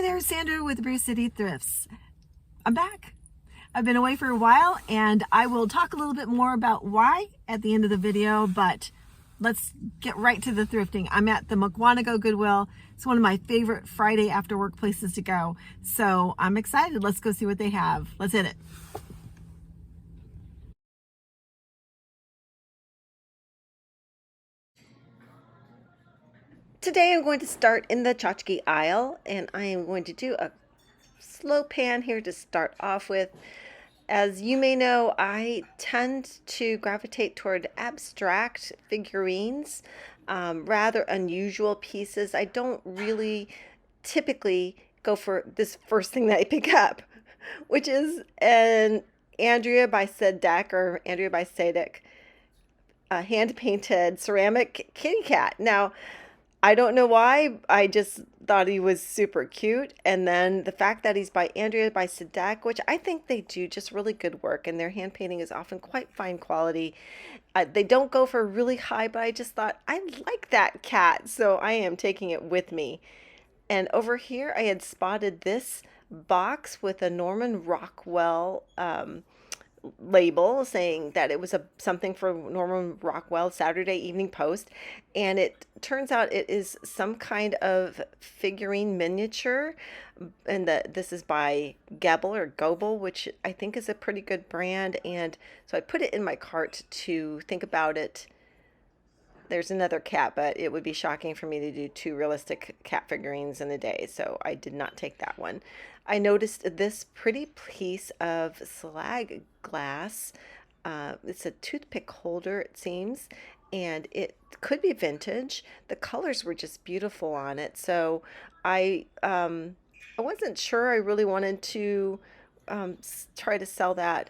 there, Sandra with Brew City Thrifts. I'm back. I've been away for a while and I will talk a little bit more about why at the end of the video, but let's get right to the thrifting. I'm at the Mukwonago Goodwill. It's one of my favorite Friday after work places to go. So I'm excited. Let's go see what they have. Let's hit it. Today I'm going to start in the Chachki aisle and I am going to do a slow pan here to start off with. As you may know, I tend to gravitate toward abstract figurines, rather unusual pieces. I don't really typically go for this first thing that I pick up, which is an Andrea by Sadek or Andrea by Sadek hand-painted ceramic kitty cat. Now, I don't know why, I just thought he was super cute. And then the fact that he's by Andrea by Sadek, which I think they do just really good work, and their hand painting is often quite fine quality. They don't go for really high, but I just thought, I like that cat, so I am taking it with me. And over here, I had spotted this box with a Normal Rockwell label saying that it was something for Normal Rockwell Saturday Evening Post, and it turns out it is some kind of figurine miniature, and this is by Goebel, which I think is a pretty good brand, and so I put it in my cart to think about it. There's another cat, but it would be shocking for me to do 2 realistic cat figurines in a day, so I did not take that one. I noticed this pretty piece of slag glass. It's a toothpick holder, it seems, and it could be vintage. The colors were just beautiful on it, so I wasn't sure I really wanted to try to sell that.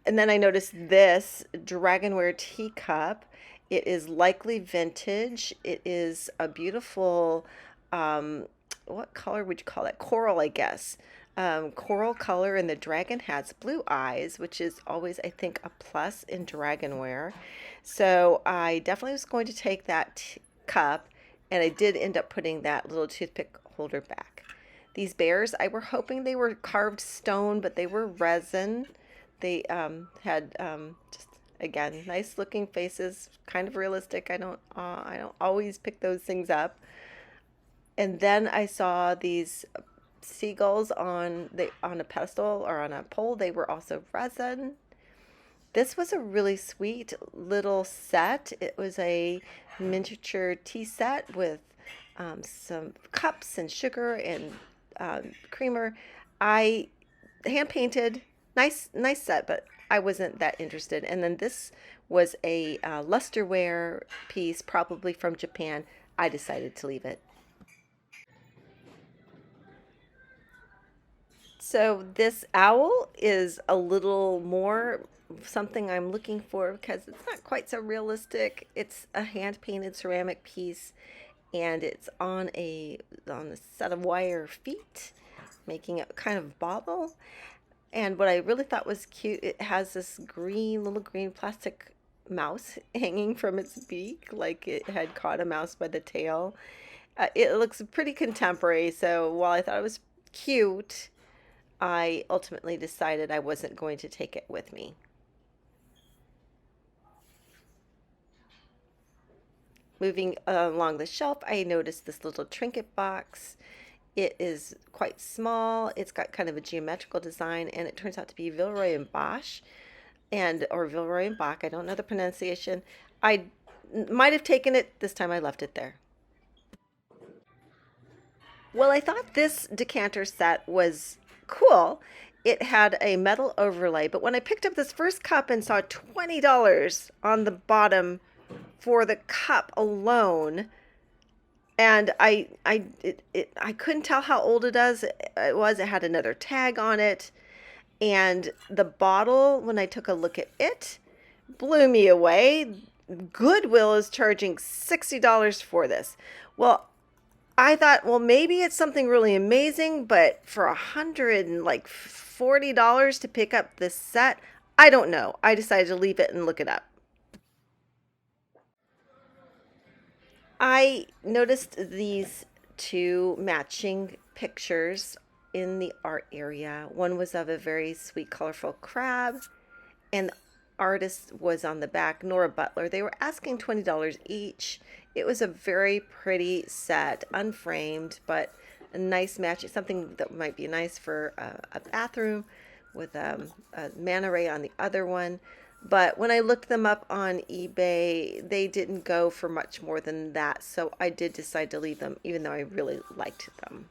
And then I noticed this dragonware teacup. It is likely vintage. It is a beautiful, what color would you call it? Coral, I guess. Coral color, and the dragon has blue eyes, which is always, I think, a plus in dragonware. So I definitely was going to take that cup, and I did end up putting that little toothpick holder back. These bears, I were hoping they were carved stone, but they were resin. They had just, again, nice looking faces, kind of realistic. I don't always pick those things up. And then I saw these seagulls on a pedestal or on a pole. They were also resin. This was a really sweet little set. It was a miniature tea set with some cups and sugar and creamer. I hand painted, nice set, but I wasn't that interested. And then this was a lusterware piece, probably from Japan. I decided to leave it. So this owl is a little more something I'm looking for because it's not quite so realistic. It's a hand-painted ceramic piece, and it's on a set of wire feet, making it kind of bobble. And what I really thought was cute, it has this little green plastic mouse hanging from its beak, like it had caught a mouse by the tail. It looks pretty contemporary, so while I thought it was cute, I ultimately decided I wasn't going to take it with me. Moving along the shelf, I noticed this little trinket box. It is quite small. It's got kind of a geometrical design, and it turns out to be Villeroy and Bosch, or Villeroy and Bach. I don't know the pronunciation. I might have taken it. This time I left it there. Well, I thought this decanter set was cool. It had a metal overlay, but when I picked up this first cup and saw $20 on the bottom for the cup alone, and I couldn't tell how old it was. It had another tag on it, and the bottle, when I took a look at it, blew me away. Goodwill is charging $60 for this. Well, I thought, well, maybe it's something really amazing, but for $140 to pick up this set, I don't know. I decided to leave it and look it up. I noticed these 2 matching pictures in the art area. One was of a very sweet, colorful crab, and the artist was on the back, Nora Butler. They were asking $20 each. It was a very pretty set, unframed, but a nice match. Something that might be nice for a bathroom with a manta ray on the other one. But when I looked them up on eBay, they didn't go for much more than that. So I did decide to leave them, even though I really liked them.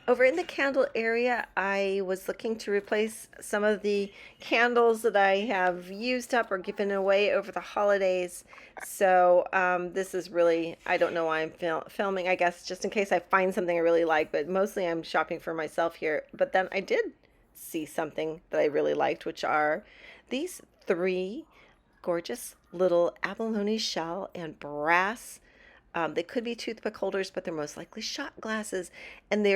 Over in the candle area, I was looking to replace some of the candles that I have used up or given away over the holidays. So this is really, I don't know why I'm filming, I guess, just in case I find something I really like, but mostly I'm shopping for myself here. But then I did see something that I really liked, which are these three gorgeous little abalone shell and brass. They could be toothpick holders, but they're most likely shot glasses, and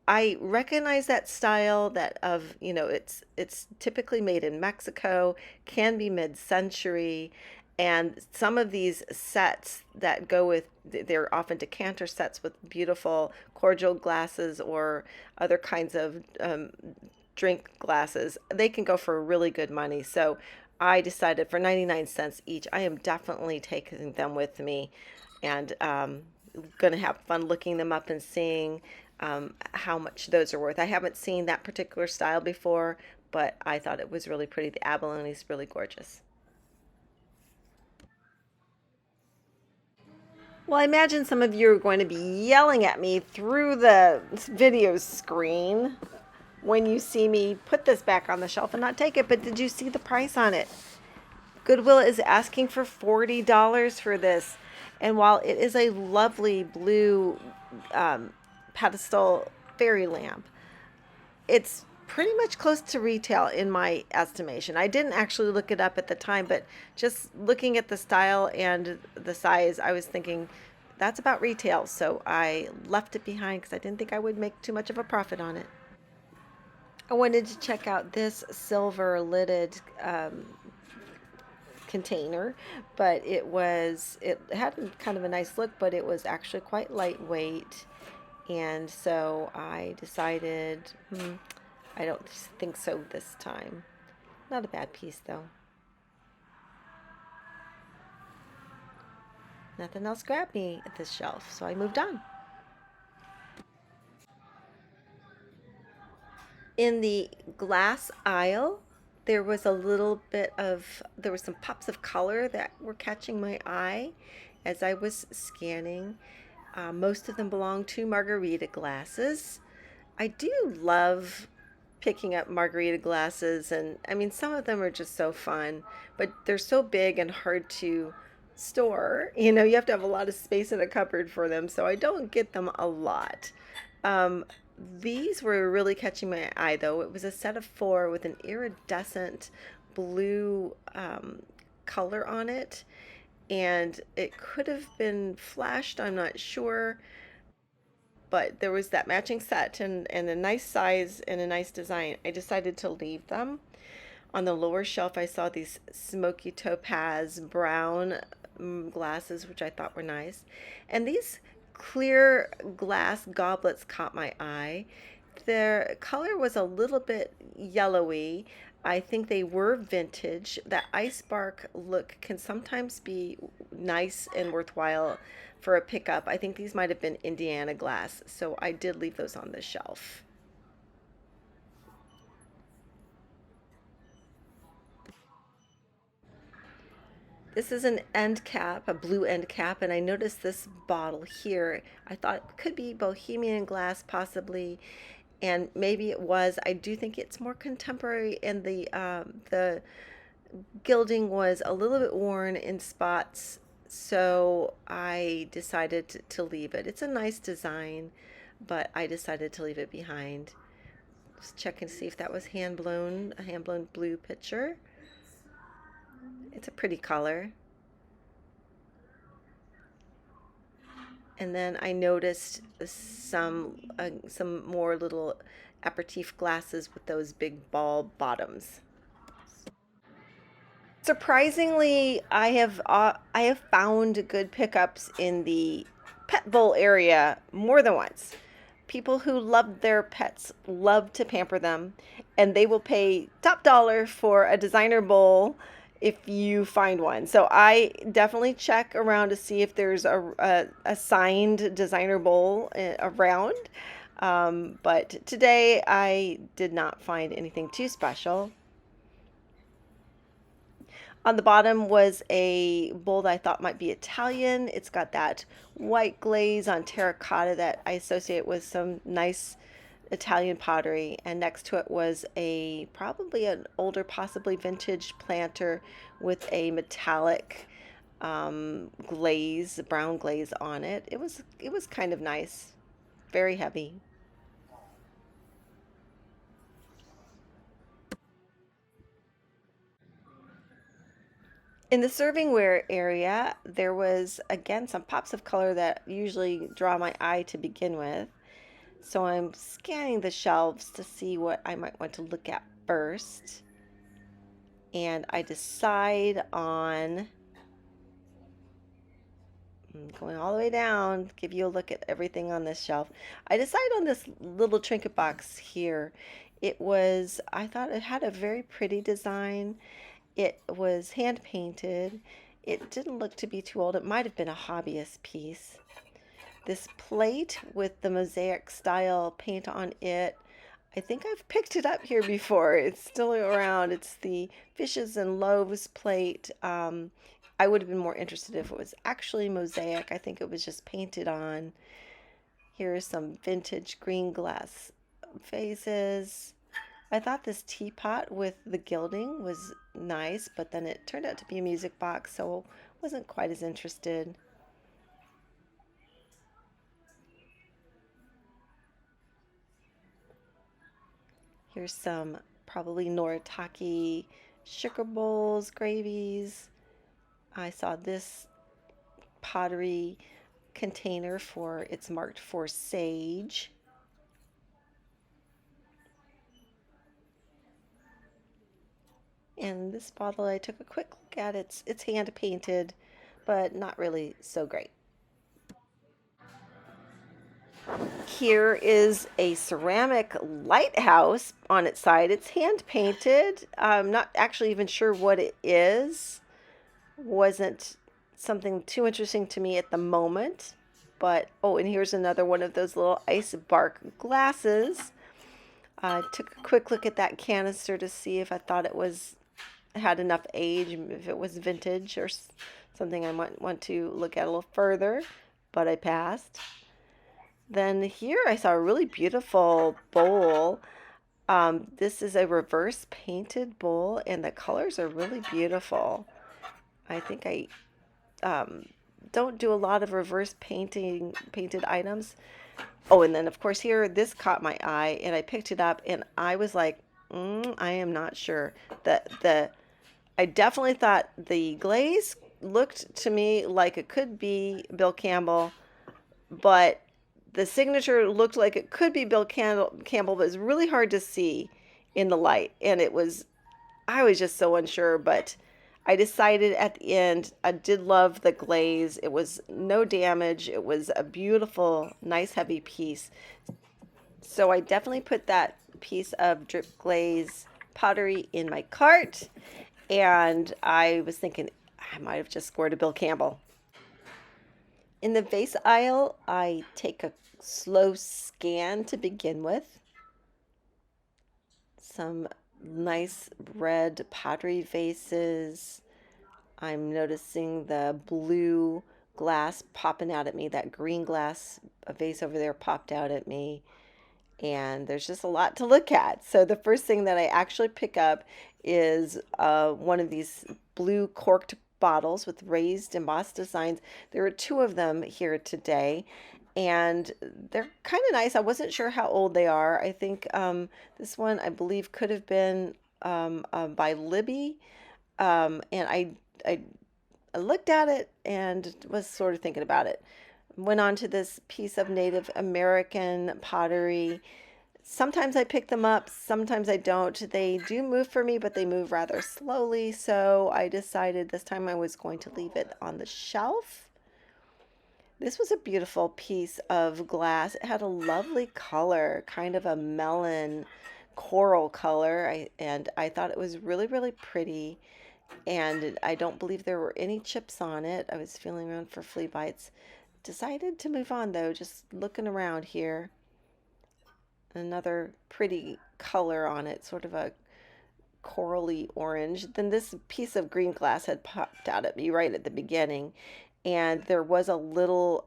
I recognize that style that of, it's typically made in Mexico, can be mid-century, and some of these sets that go with, they're often decanter sets with beautiful cordial glasses or other kinds of drink glasses. They can go for really good money. So I decided for 99 cents each, I am definitely taking them with me, and going to have fun looking them up and seeing how much those are worth. I haven't seen that particular style before, but I thought it was really pretty. The abalone is really gorgeous. Well, I imagine some of you are going to be yelling at me through the video screen when you see me put this back on the shelf and not take it, but did you see the price on it? Goodwill is asking for $40 for this. And while it is a lovely blue pedestal fairy lamp, it's pretty much close to retail in my estimation. I didn't actually look it up at the time, but just looking at the style and the size, I was thinking that's about retail. So I left it behind because I didn't think I would make too much of a profit on it. I wanted to check out this silver lidded container, but it had kind of a nice look, but it was actually quite lightweight, and so I decided I don't think so this time. Not a bad piece though. Nothing else grabbed me at this shelf, so I moved on. In the glass aisle, there were some pops of color that were catching my eye as I was scanning. Most of them belong to margarita glasses. I do love picking up margarita glasses, and I mean, some of them are just so fun, but they're so big and hard to store. You have to have a lot of space in a cupboard for them, so I don't get them a lot. Um, these were really catching my eye, though. It was a set of four with an iridescent blue color on it, and it could have been flashed, I'm not sure, but there was that matching set and a nice size and a nice design. I decided to leave them. On the lower shelf, I saw these smoky topaz brown glasses, which I thought were nice. And these clear glass goblets caught my eye. Their color was a little bit yellowy. I think they were vintage. That ice bark look can sometimes be nice and worthwhile for a pickup. I think these might have been Indiana glass, so I did leave those on the shelf. This is an end cap, a blue end cap, and I noticed this bottle here. I thought it could be Bohemian glass possibly, and maybe it was. I do think it's more contemporary, and the gilding was a little bit worn in spots, so I decided to leave it. It's a nice design, but I decided to leave it behind. Just checking to see if that was hand blown, a hand blown blue picture. It's a pretty color. And then I noticed some more little aperitif glasses with those big ball bottoms. Surprisingly, I have found good pickups in the pet bowl area more than once. People who love their pets love to pamper them, and they will pay top dollar for a designer bowl if you find one. So I definitely check around to see if there's a signed designer bowl around. But today I did not find anything too special. On the bottom was a bowl that I thought might be Italian. It's got that white glaze on terracotta that I associate with some nice Italian pottery. And next to it was a probably an older, possibly vintage planter with a metallic glaze, brown glaze on it. It was kind of nice, very heavy. In the servingware area, there was again some pops of color that usually draw my eye to begin with. So I'm scanning the shelves to see what I might want to look at first. And I decide on going all the way down, give you a look at everything on this shelf. I decide on this little trinket box here. I thought it had a very pretty design. It was hand painted. It didn't look to be too old. It might have been a hobbyist piece. This plate with the mosaic style paint on it, I think I've picked it up here before. It's still around. It's the fishes and loaves plate. I would have been more interested if it was actually mosaic. I think it was just painted on. Here are some vintage green glass vases. I thought this teapot with the gilding was nice, but then it turned out to be a music box, so wasn't quite as interested. Here's some probably Noritake sugar bowls, gravies. I saw this pottery container for it's marked for sage. And this bottle I took a quick look at. It's hand painted, but not really so great. Here is a ceramic lighthouse on its side. It's hand painted. I'm not actually even sure what it is. Wasn't something too interesting to me at the moment. But, oh, and here's another one of those little ice bark glasses. I took a quick look at that canister to see if I thought it was had enough age, if it was vintage or something I might want to look at a little further, but I passed. Then here I saw a really beautiful bowl. This is a reverse painted bowl, and the colors are really beautiful. I think I don't do a lot of reverse painted items. Oh, and then of course here this caught my eye, and I picked it up, and I was like, I am not sure. The I definitely thought the glaze looked to me like it could be Bill Campbell, but the signature looked like it could be Campbell, but it's really hard to see in the light. And I was just so unsure, but I decided at the end, I did love the glaze. It was no damage. It was a beautiful, nice, heavy piece. So I definitely put that piece of drip glaze pottery in my cart. And I was thinking I might have just scored a Bill Campbell. In the vase aisle, I take a slow scan to begin with. Some nice red pottery vases. I'm noticing the blue glass popping out at me. That green glass vase over there popped out at me. And there's just a lot to look at. So the first thing that I actually pick up is one of these blue corked bottles with raised embossed designs. There are two of them here today, and they're kind of nice. I wasn't sure how old they are. I think this one I believe could have been by Libby, and I looked at it and was sort of thinking about it. Went on to this piece of Native American pottery. Sometimes I pick them up, sometimes I don't. They do move for me, but they move rather slowly. So I decided this time I was going to leave it on the shelf. This was a beautiful piece of glass. It had a lovely color, kind of a melon coral color. And I thought it was really, really pretty. And I don't believe there were any chips on it. I was feeling around for flea bites. Decided to move on though, just looking around here. Another pretty color on it, sort of a corally orange. Then this piece of green glass had popped out at me right at the beginning, and there was a little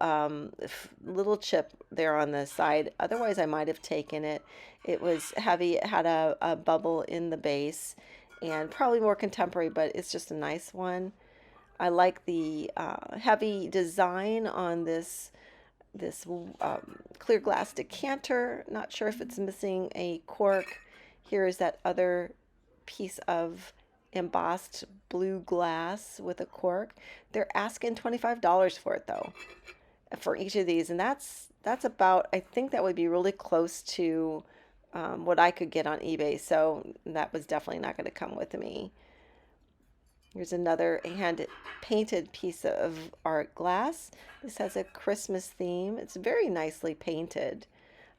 chip there on the side. Otherwise, I might have taken it. It was heavy. It had a bubble in the base, and probably more contemporary, but it's just a nice one. I like the heavy design on this clear glass decanter. Not sure if it's missing a cork. Here is that other piece of embossed blue glass with a cork. They're asking $25 for it though, for each of these, and that's about, I think that would be really close to what I could get on eBay. So that was definitely not going to come with me. Here's another hand painted piece of art glass. This has a Christmas theme. It's very nicely painted,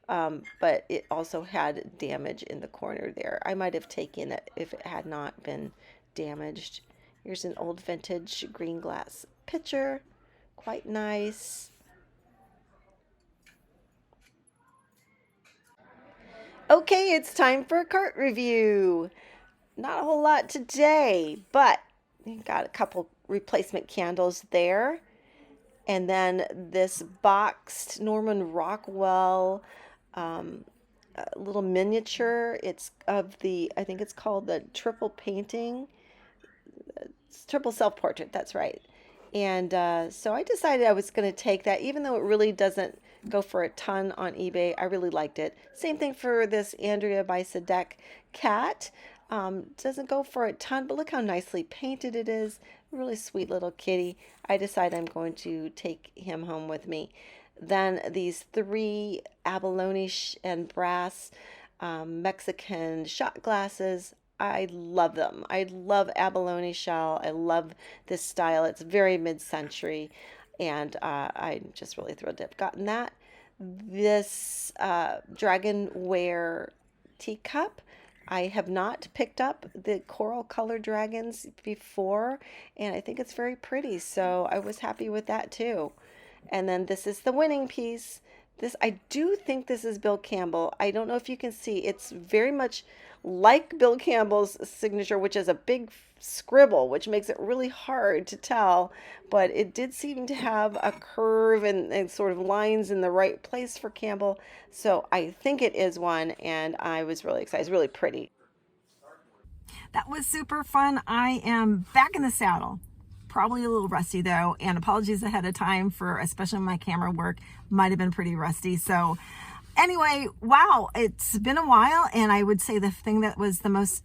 but it also had damage in the corner there. I might have taken it if it had not been damaged. Here's an old vintage green glass pitcher. Quite nice. Okay, it's time for a cart review. Not a whole lot today, but got a couple replacement candles there. And then this boxed Norman Rockwell little miniature. It's of the, I think it's called the triple painting. It's triple self-portrait, that's right. And so I decided I was going to take that, even though it really doesn't go for a ton on eBay. I really liked it. Same thing for this Andrea by Sadek cat. Doesn't go for a ton, but look how nicely painted it is. Really sweet little kitty. I decide I'm going to take him home with me. Then these three abalone and brass Mexican shot glasses. I love them. I love abalone shell. I love this style. It's very mid-century, and I'm just really thrilled to have gotten that. This dragonware teacup. I have not picked up the coral color dragons before, and I think it's very pretty, so I was happy with that too. And then this is the winning piece. This, I do think this is Bill Campbell. I don't know if you can see. It's very much like Bill Campbell's signature, which is a big scribble, which makes it really hard to tell. But it did seem to have a curve and sort of lines in the right place for Campbell. So I think it is one, and I was really excited. It's really pretty. That was super fun. I am back in the saddle. Probably a little rusty though, and apologies ahead of time for especially my camera work might have been pretty rusty. So anyway, wow, it's been a while, and I would say the thing that was the most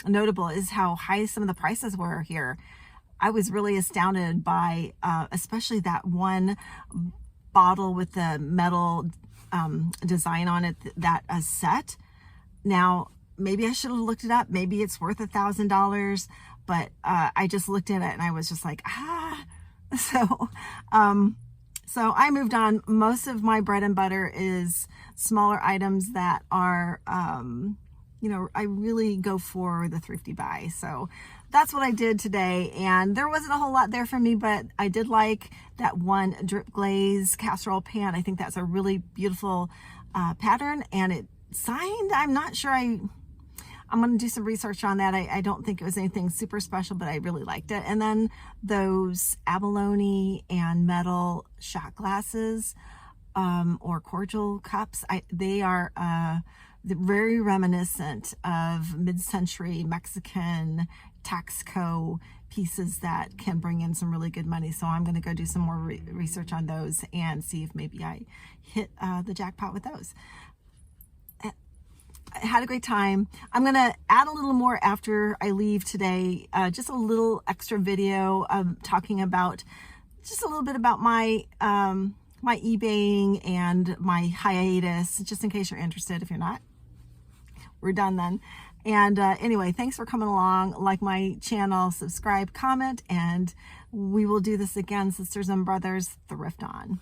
notable is how high some of the prices were here. I was really astounded by especially that one bottle with the metal design on it, that a set. Now, maybe I should have looked it up. Maybe it's worth $1,000, but I just looked at it and I was just like, ah. So, so I moved on. Most of my bread and butter is smaller items that are, you know, I really go for the thrifty buy. So that's what I did today. And there wasn't a whole lot there for me, but I did like that one drip glaze casserole pan. I think that's a really beautiful pattern, and it signed. I'm not sure. I'm going to do some research on that. I don't think it was anything super special, but I really liked it. And then those abalone and metal shot glasses or cordial cups, they are very reminiscent of mid-century Mexican Taxco pieces that can bring in some really good money. So I'm going to go do some more research on those and see if maybe I hit the jackpot with those. I had a great time. I'm going to add a little more after I leave today, just a little extra video talking about just a little bit about my my eBaying and my hiatus, just in case you're interested. If you're not, we're done then. And anyway, thanks for coming along. Like my channel, subscribe, comment, and We will do this again, sisters and brothers. Thrift on.